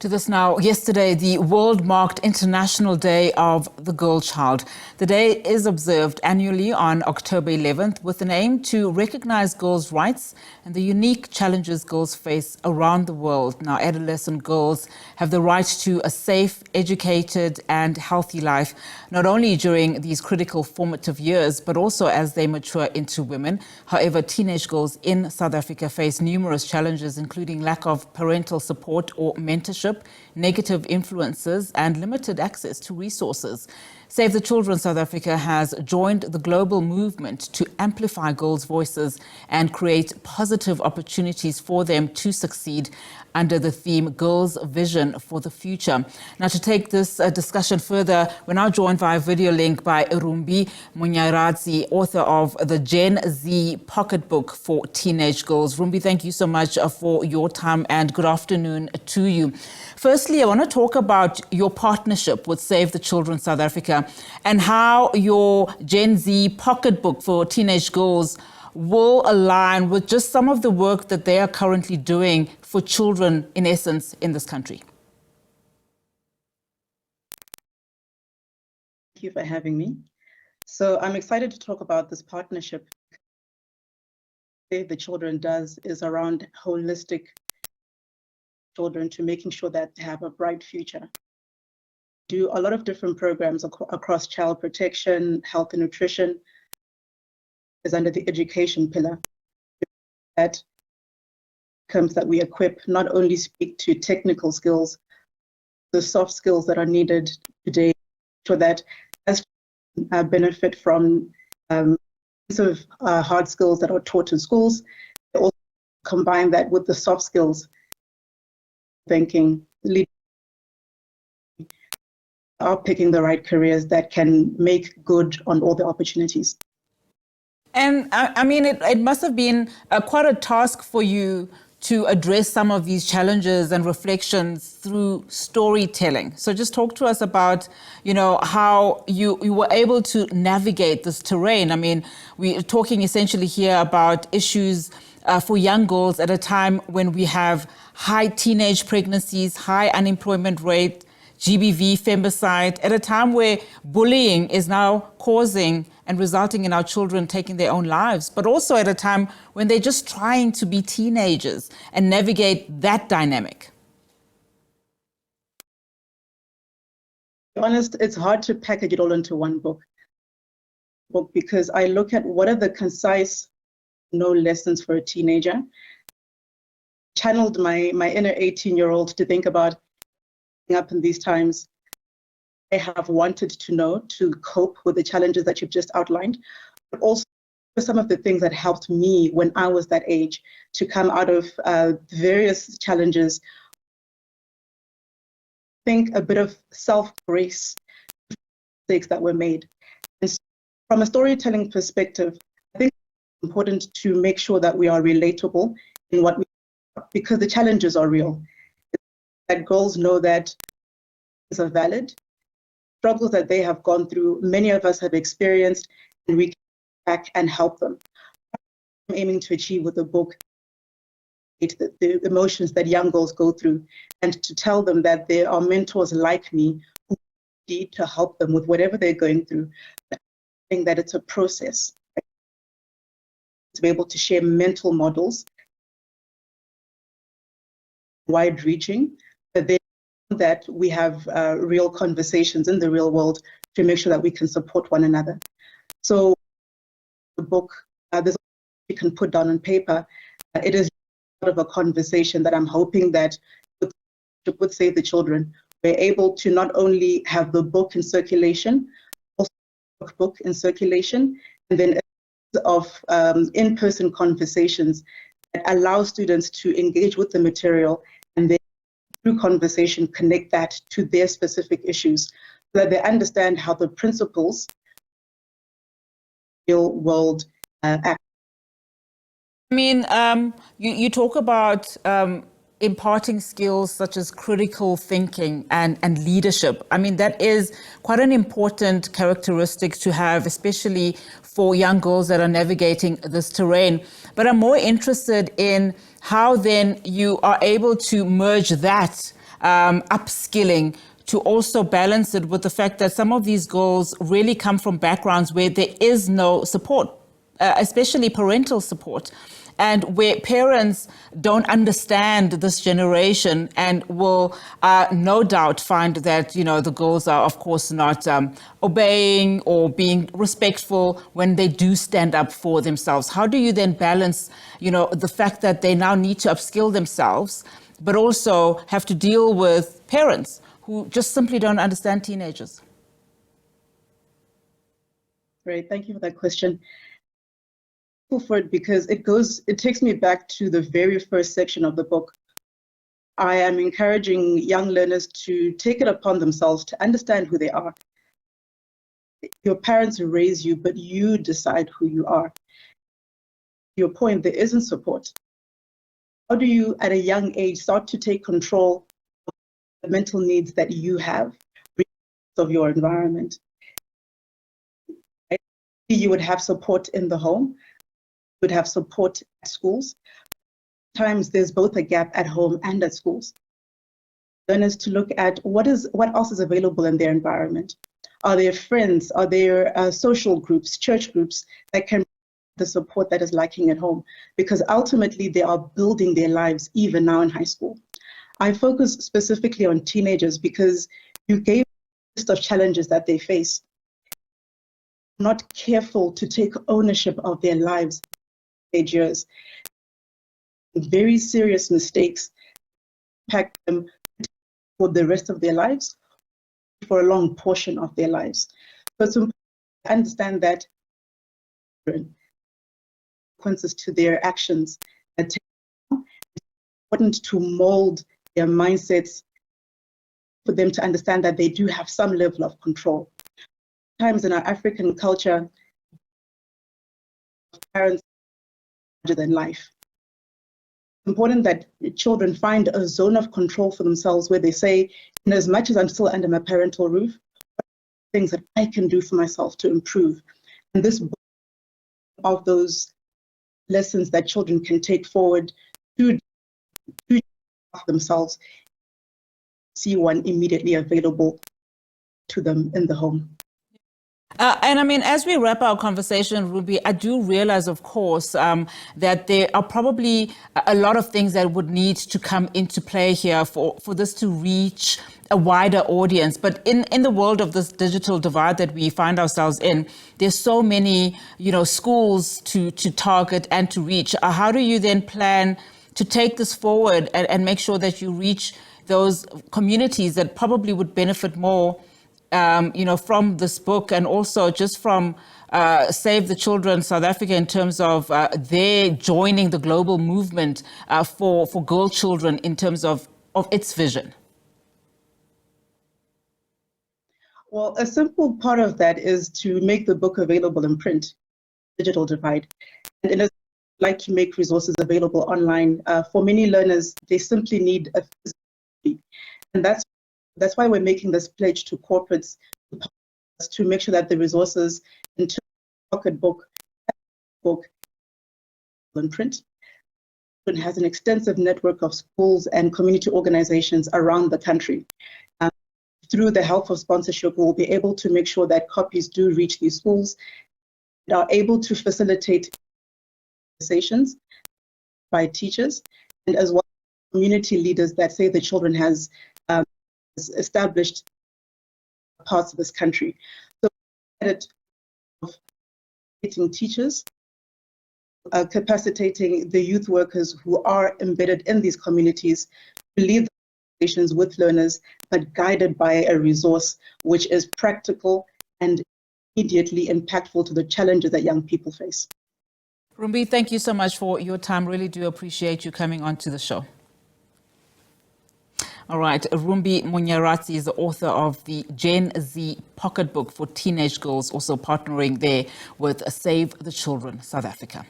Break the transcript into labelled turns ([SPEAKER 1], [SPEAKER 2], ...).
[SPEAKER 1] To this now, yesterday, the world marked International Day of the Girl Child. The day is observed annually on October 11th with an aim to recognize girls' rights and the unique challenges girls face around the world. Now, adolescent girls have the right to a safe, educated and healthy life, not only during these critical formative years, but also as they mature into women. However, teenage girls in South Africa face numerous challenges, including lack of parental support or mentorship, negative influences and limited access to resources. Save the Children South Africa has joined the global movement to amplify girls' voices and create positive opportunities for them to succeed under the theme Girls' Vision for the Future. Now, to take this discussion further, we're now joined via video link by Rumbi Munyaradzi, author of the Gen Z Pocketbook for teenage girls. Rumbi, thank you so much for your time and good afternoon to you. Firstly, I want to talk about your partnership with Save the Children South Africa and how your Gen Z Pocketbook for teenage girls will align with just some of the work that they are currently doing for children, in essence, in this country.
[SPEAKER 2] Thank you for having me. So I'm excited to talk about this partnership. Save the Children does is around holistic children to making sure that they have a bright future. Do a lot of different programs across child protection, health and nutrition is under the education pillar. That comes that we equip not only speak to technical skills, the soft skills that are needed today, so that as benefit from hard skills that are taught in schools, they also combine that with the soft skills, thinking, leading, are picking the right careers that can make good on all the opportunities.
[SPEAKER 1] And I mean, it must have been quite a task for you to address some of these challenges and reflections through storytelling. So just talk to us about, how you were able to navigate this terrain. I mean, we're talking essentially here about issues for young girls at a time when we have high teenage pregnancies, high unemployment rate, GBV, femicide, at a time where bullying is now causing and resulting in our children taking their own lives, but also at a time when they're just trying to be teenagers and navigate that dynamic.
[SPEAKER 2] To be honest, it's hard to package it all into one book because I look at what are the concise lessons for a teenager. Channeled my inner 18-year-old to think about up in these times I have wanted to know to cope with the challenges that you've just outlined, but also some of the things that helped me when I was that age to come out of various challenges. I think a bit of self-grace, mistakes that were made. And so from a storytelling perspective, I think it's important to make sure that we are relatable in what we do, because the challenges are real. That girls know that things are valid. Struggles that they have gone through, many of us have experienced, and we can back and help them. I'm aiming to achieve with the book the emotions that young girls go through, and to tell them that there are mentors like me who need to help them with whatever they're going through. I think that it's a process, right? To be able to share mental models, wide-reaching, but then that we have real conversations in the real world to make sure that we can support one another. So the book, there's you can put down on paper. It is part of a conversation that I'm hoping that with Save the Children, we're able to not only have the book in circulation, also the book in circulation, and then of in-person conversations that allow students to engage with the material and then through conversation, connect that to their specific issues so that they understand how the principles real world act.
[SPEAKER 1] I mean, you talk about imparting skills such as critical thinking and leadership. I mean, that is quite an important characteristic to have, especially for young girls that are navigating this terrain. But I'm more interested in how then you are able to merge that upskilling to also balance it with the fact that some of these girls really come from backgrounds where there is no support, especially parental support, and where parents don't understand this generation and will no doubt find that, you know, the girls are, of course, not obeying or being respectful when they do stand up for themselves. How do you then balance, you know, the fact that they now need to upskill themselves, but also have to deal with parents who just simply don't understand teenagers?
[SPEAKER 2] Great, thank you for that question. For it because it takes me back to the very first section of the book. I am encouraging young learners to take it upon themselves to understand who they are. Your parents raise you, but you decide who you are. To your point, there isn't support. How do you, at a young age, start to take control of the mental needs that you have of your environment? You would have support in the home, would have support at schools. Sometimes there's both a gap at home and at schools. Learners to look at what else is available in their environment. Are there friends? Are there social groups, church groups that can provide the support that is lacking at home? Because ultimately they are building their lives even now in high school. I focus specifically on teenagers because you gave a list of challenges that they face. Not careful to take ownership of their lives. Years, very serious mistakes impact them for the rest of their lives, for a long portion of their lives. So it's important to understand that consequences to their actions. It's important to mold their mindsets for them to understand that they do have some level of control. Sometimes in our African culture, parents than life. It's important that children find a zone of control for themselves where they say, in as much as I'm still under my parental roof, what are things that I can do for myself to improve? And this book of those lessons that children can take forward to themselves, see one immediately available to them in the home.
[SPEAKER 1] And I mean, as we wrap our conversation, Rumbi, I do realize, of course, that there are probably a lot of things that would need to come into play here for this to reach a wider audience. But in the world of this digital divide that we find ourselves in, there's so many, you know, schools to target and to reach. How do you then plan to take this forward and make sure that you reach those communities that probably would benefit more you know, from this book, and also just from Save the Children South Africa in terms of their joining the global movement for girl children in terms of its vision?
[SPEAKER 2] Well, a simple part of that is to make the book available in print, digital divide. And I'd like to make resources available online. For many learners, they simply need a physical, and that's why we're making this pledge to corporates to make sure that the resources in Pocketbook book in print. It has an extensive network of schools and community organizations around the country. Through the help of sponsorship, we'll be able to make sure that copies do reach these schools and are able to facilitate conversations by teachers and as well as community leaders that Save the Children has established parts of this country. So credit of teachers, capacitating the youth workers who are embedded in these communities to lead conversations with learners, but guided by a resource which is practical and immediately impactful to the challenges that young people face.
[SPEAKER 1] Rumbi, thank you so much for your time. Really do appreciate you coming on to the show. All right, Rumbi Munyaradzi is the author of the Gen Z Pocketbook for teenage girls, also partnering there with Save the Children South Africa.